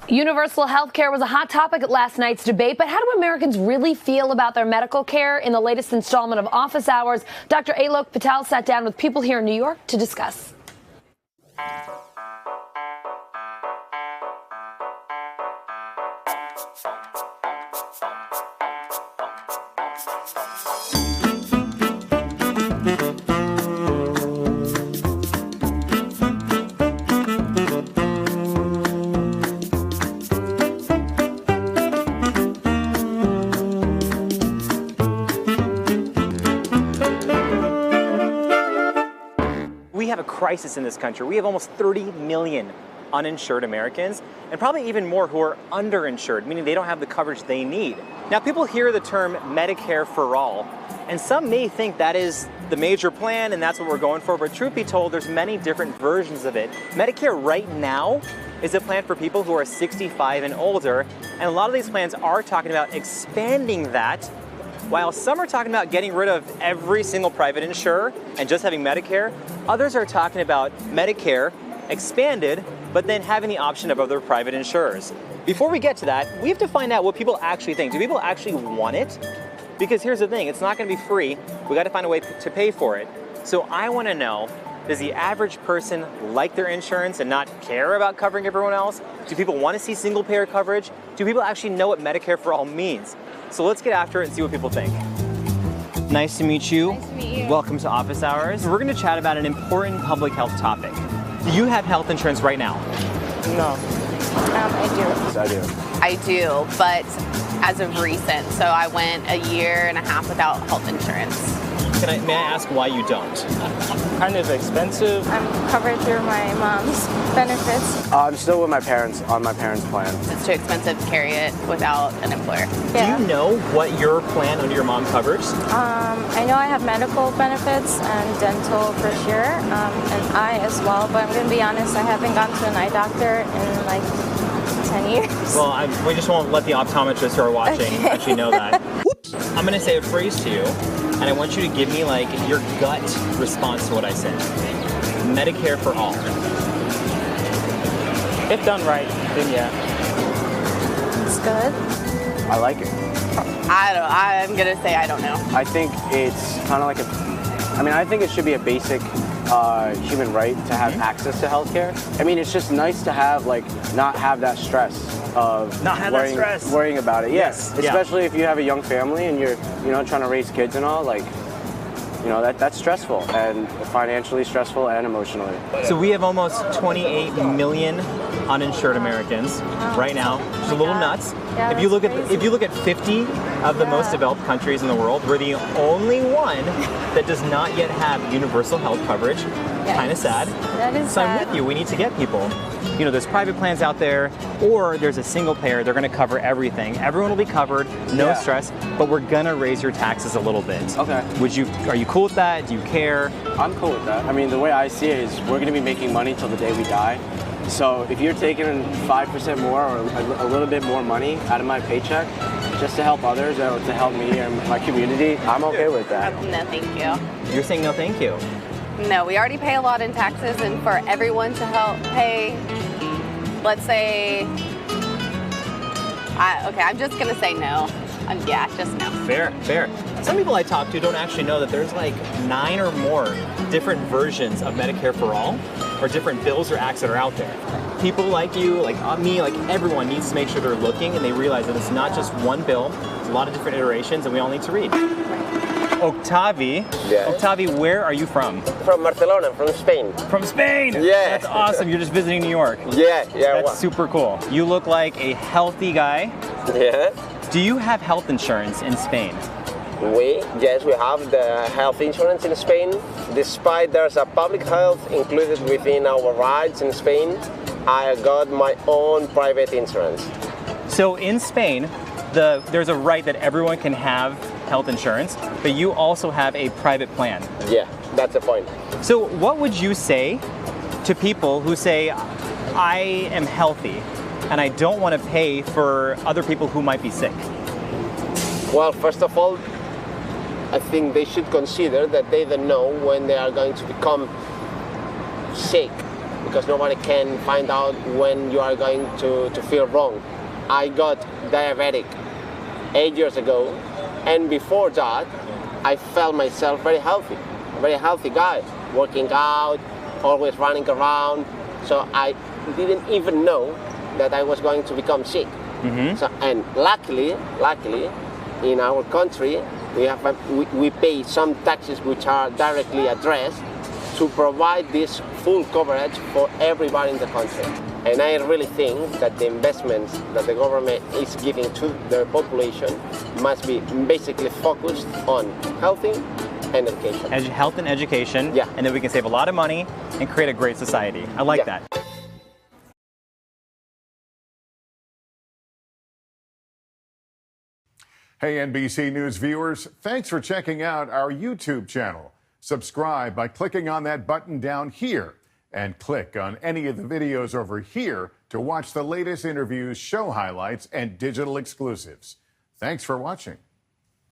Universal health care was a hot topic at last night's debate, but how do Americans really feel about their medical care? In the latest installment of Office Hours, Dr. Alok Patel sat down with people here in New York to discuss. We have a crisis in this country. We have almost 30 million uninsured Americans, and probably even more who are underinsured, meaning they don't have the coverage they need. Now, people hear the term Medicare for all, and some may think that is the major plan and that's what we're going for, but truth be told, there's many different versions of it. Medicare right now is a plan for people who are 65 and older, and a lot of these plans are talking about expanding that, while some are talking about getting rid of every single private insurer and just having Medicare. Others are talking about Medicare expanded, but then having the option of other private insurers. Before we get to that, we have to find out what people actually think. Do people actually want it? Because here's the thing, it's not going to be free. We got to find a way to pay for it. So I want to know, does the average person like their insurance and not care about covering everyone else? Do people want to see single payer coverage? Do people actually know what Medicare for all means? So let's get after it and see what people think. Nice to meet you. Nice to meet you. Welcome to Office Hours. We're going to chat about an important public health topic. Do you have health insurance right now? No. I do. Yes, I do. I do, but as of recent. So I went a year and a half without health insurance. May I ask why you don't? Kind of expensive. I'm covered through my mom's benefits. I'm still with my parents on my parents' plan. It's too expensive to carry it without an employer. Yeah. Do you know what your plan under your mom covers? I know I have medical benefits and dental for sure, and eye as well, but I'm going to be honest, I haven't gone to an eye doctor in like 10 years. Well, we just won't let the optometrists who are watching actually know that. I'm going to say a phrase to you, and I want you to give me like your gut response to what I said. Medicare for all. If done right, then yeah. It's good. I like it. I'm gonna say I don't know. I think it's kind of like I think it should be a basic human right to have access to healthcare. I mean, it's just nice to have, like, not have that stress of worrying about it. Yes. Yeah. Especially if you have a young family and you're, trying to raise kids and all, like, that's stressful, and financially stressful and emotionally. So we have almost 28 million uninsured Americans right now. It's a little nuts. Yeah, if you look at 50 of the most developed countries in the world, we're the only one that does not yet have universal health coverage. Yes. Kind of sad. That is so sad. I'm with you. We need to get people. There's private plans out there, or there's a single payer. They're going to cover everything. Everyone will be covered, no stress, but we're going to raise your taxes a little bit. Okay. Are you cool with that? Do you care? I'm cool with that. I mean, the way I see it is we're going to be making money till the day we die. So if you're taking 5% more or a little bit more money out of my paycheck just to help others or to help me and my community, I'm okay with that. No, thank you. You're saying no thank you. No, we already pay a lot in taxes, and for everyone to help pay, let's say, I'm just gonna say no. Just no. Fair. Some people I talk to don't actually know that there's like 9 or more different versions of Medicare for all, or different bills or acts that are out there. People like you, like me, like everyone needs to make sure they're looking and they realize that it's not just one bill, it's a lot of different iterations, and we all need to read. Octavi. Yeah. Octavi, where are you from? From Barcelona, from Spain. From Spain? Yeah. That's awesome. You're just visiting New York. Yeah. That's super cool. You look like a healthy guy. Yeah. Do you have health insurance in Spain? Yes, we have the health insurance in Spain. Despite there's a public health included within our rights in Spain, I got my own private insurance. So in Spain, there's a right that everyone can have health insurance, but you also have a private plan. Yeah, that's the point. So what would you say to people who say, I am healthy and I don't want to pay for other people who might be sick? Well, first of all, I think they should consider that they don't know when they are going to become sick. because nobody can find out when you are going to feel wrong. I got diabetic 8 years ago, and before that, I felt myself very healthy guy, working out, always running around. So I didn't even know that I was going to become sick. So, and luckily, in our country, we pay some taxes which are directly addressed to provide this full coverage for everybody in the country. And I really think that the investments that the government is giving to the population must be basically focused on health and education. Health and education, yeah. And then we can save a lot of money and create a great society. I like that. Hey, NBC News viewers, thanks for checking out our YouTube channel. Subscribe by clicking on that button down here and click on any of the videos over here to watch the latest interviews, show highlights, and digital exclusives. Thanks for watching.